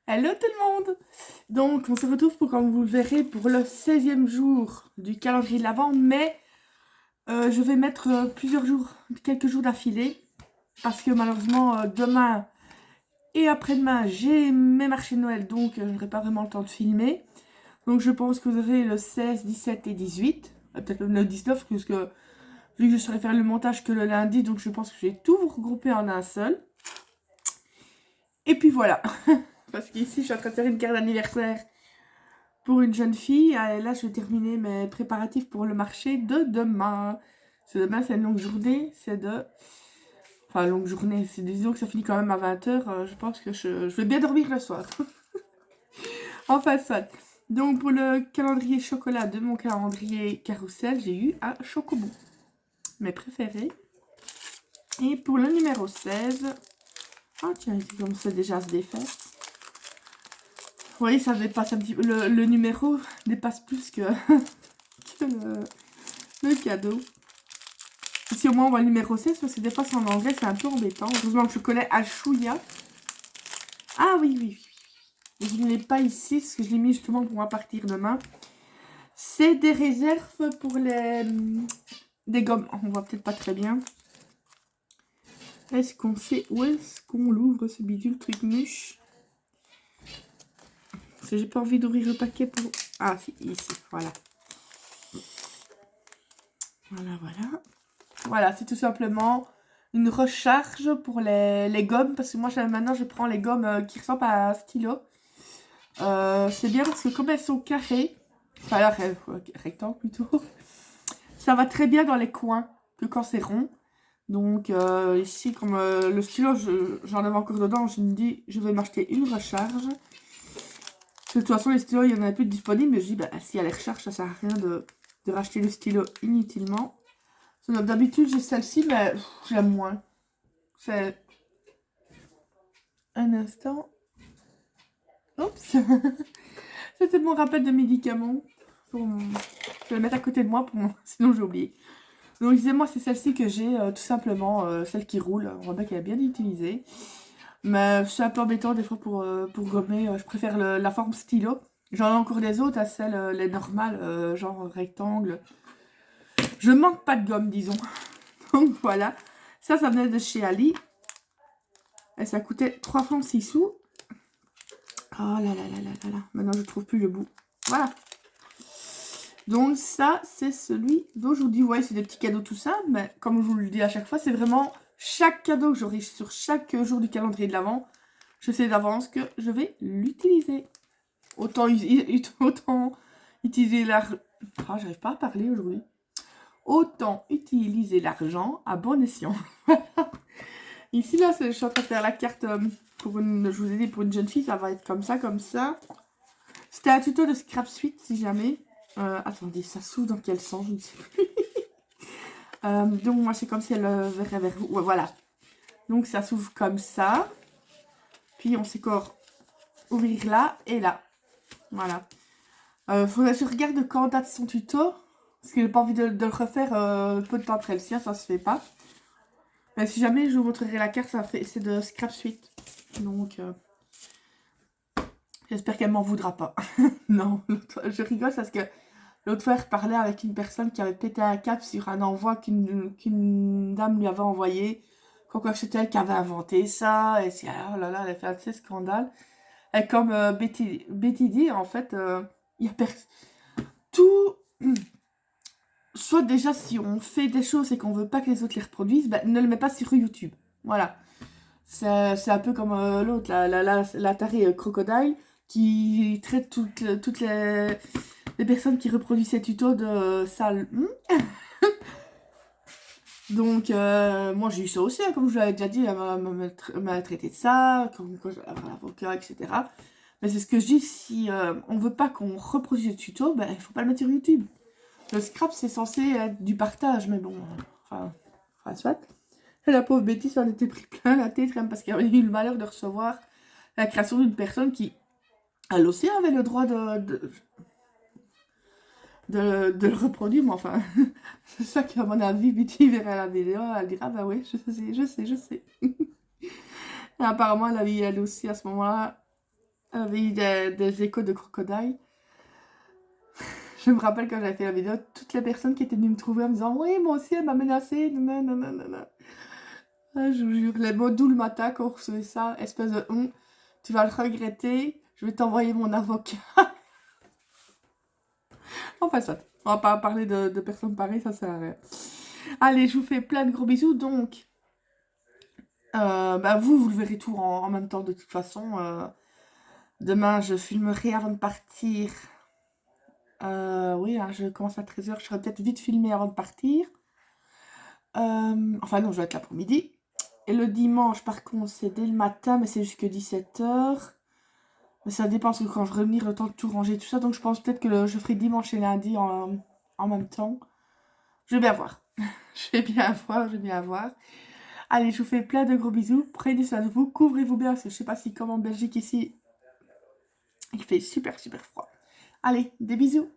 Hello tout le monde! Donc on se retrouve pour, comme vous le verrez, pour le 16e jour du calendrier de l'Avent, mais je vais mettre quelques jours d'affilée, parce que malheureusement demain et après-demain j'ai mes marchés de Noël, donc je n'aurai pas vraiment le temps de filmer. Donc je pense que vous aurez le 16, 17 et 18, peut-être même le 19, parce que vu que je saurai faire le montage que le lundi, donc je pense que je vais tout vous regrouper en un seul. Et puis voilà, parce qu'ici je suis en train de faire une carte d'anniversaire pour une jeune fille. Et là, je vais terminer mes préparatifs pour le marché de demain. Demain, c'est une longue journée. Enfin, longue journée. Disons que ça finit quand même à 20 h. Je pense que je vais bien dormir le soir. Enfin, soit. Donc, pour le calendrier chocolat de mon calendrier carrousel, j'ai eu un chocobon. Mes préférés. Et pour le numéro 16... Oh, tiens, il commence déjà à se défaire. Vous voyez, ça dépasse un petit peu. Le numéro dépasse plus que, que le cadeau. Si au moins on voit le numéro 16, parce que des fois c'est en anglais, c'est un peu embêtant. Heureusement que je connais Ashuya. Ah oui, oui, oui. Je ne l'ai pas ici, parce que je l'ai mis justement pour moi partir demain. C'est des réserves pour des gommes. On voit peut-être pas très bien. Est-ce qu'on sait où est-ce qu'on l'ouvre, ce bidule truc mûche? Parce que j'ai pas envie d'ouvrir le paquet pour... Ah, si, ici, voilà. Voilà, voilà. Voilà, c'est tout simplement une recharge pour les gommes. Parce que moi, maintenant, je prends les gommes qui ressemblent à un stylo. C'est bien parce que comme elles sont carrées, enfin rectangle plutôt, ça va très bien dans les coins que quand c'est rond. Donc ici, comme le stylo, j'en avais encore dedans, je me dis, je vais m'acheter une recharge. Parce que de toute façon, les stylos, il n'y en a plus de disponibles. Mais je dis, bah, si elle les recharge, ça sert à rien de racheter le stylo inutilement. D'habitude, j'ai celle-ci, mais j'aime moins. C'est un instant. Oups. C'était mon rappel de médicaments. Je vais le mettre à côté de moi, sinon j'ai oublié. Donc, disais-moi, c'est celle-ci que j'ai, tout simplement, celle qui roule. On voit bien qu'elle est bien utilisée. Mais c'est un peu embêtant des fois pour gommer. Je préfère la forme stylo. J'en ai encore des autres, à celles, les normales, genre rectangle. Je manque pas de gomme, disons. Donc voilà. Ça venait de chez Ali. Et ça coûtait 3 francs 6 sous. Oh là là là là là là. Maintenant, je trouve plus le bout. Voilà. Donc ça, c'est celui d'aujourd'hui. Ouais, c'est des petits cadeaux tout ça, mais comme je vous le dis à chaque fois, c'est vraiment chaque cadeau que j'aurai sur chaque jour du calendrier de l'Avent. Je sais d'avance que je vais l'utiliser. Autant utiliser l'argent... Ah, j'arrive pas à parler aujourd'hui. Autant utiliser l'argent à bon escient. Ici, là, je suis en train de faire la carte pour une... Je vous ai dit, pour une jeune fille, ça va être comme ça, comme ça. C'était un tuto de Scrap Suite, si jamais. Attendez, ça s'ouvre dans quel sens? Je ne sais plus. Donc, moi, c'est comme si elle verrait vers vous. Ouais, voilà. Donc, ça s'ouvre comme ça. Puis, on sait encore ouvrir là et là. Voilà. Faudrait que je regarde quand date son tuto. Parce que j'ai pas envie de le refaire peu de temps après le sien, ça se fait pas. Mais si jamais je vous montrerai la carte, c'est de Scrap Suite. Donc, j'espère qu'elle m'en voudra pas. Non, je rigole parce que l'autre fois, elle parlait avec une personne qui avait pété un câble sur un envoi qu'une dame lui avait envoyé. Quoi c'était elle qui avait inventé ça. Et si, oh là là, elle a fait un de ces scandales. Et comme Betty dit, en fait, il y a tout. Soit déjà, si on fait des choses et qu'on veut pas que les autres les reproduisent, ben, ne le mets pas sur YouTube. Voilà. C'est un peu comme l'autre, la tarée Crocodile, qui traite toutes les personnes qui reproduisent ces tutos de sales. Donc, moi j'ai eu ça aussi, hein, comme je vous l'avais déjà dit, elle m'a traité de ça, quand j'avais un avocat, etc. Mais c'est ce que je dis, si on veut pas qu'on reproduise le tuto, ben, il faut pas le mettre sur YouTube. Le scrap, c'est censé être du partage, mais bon, enfin soit. Et la pauvre Betty s'en était pris plein la tête, quand même, parce qu'elle avait eu le malheur de recevoir la création d'une personne qui, elle aussi, avait le droit de le reproduire, mais enfin, c'est ça qu'à mon avis, Betty verra la vidéo, elle dira, bah oui, je sais. Et apparemment, elle avait elle aussi, à ce moment-là, Elle avait eu des échos de crocodile. Je me rappelle quand j'avais fait la vidéo, toutes les personnes qui étaient venues me trouver en me disant oui, moi aussi, elle m'a menacée. Non, non, non, non, non. Ah, je vous jure, les mots d'où le matin quand on recevait ça, espèce de tu vas le regretter, je vais t'envoyer mon avocat. Enfin, ça, on va pas parler de personnes pareilles, ça sert à rien. Allez, je vous fais plein de gros bisous. Donc, bah vous le verrez tout en même temps de toute façon. Demain, je filmerai avant de partir. Oui, hein, je commence à 13h, je serai peut-être vite filmée avant de partir. Enfin non, je vais être là pour midi. Et le dimanche, par contre, c'est dès le matin, mais c'est jusque 17h. Mais ça dépend, parce que quand je revenir, le temps de tout ranger, tout ça. Donc je pense peut-être que je ferai dimanche et lundi en même temps. Je vais bien voir. Je vais bien voir, je vais bien voir. Allez, je vous fais plein de gros bisous. Prenez soin de vous, couvrez-vous bien, parce que je sais pas si comme en Belgique ici, il fait super super froid. Allez, des bisous.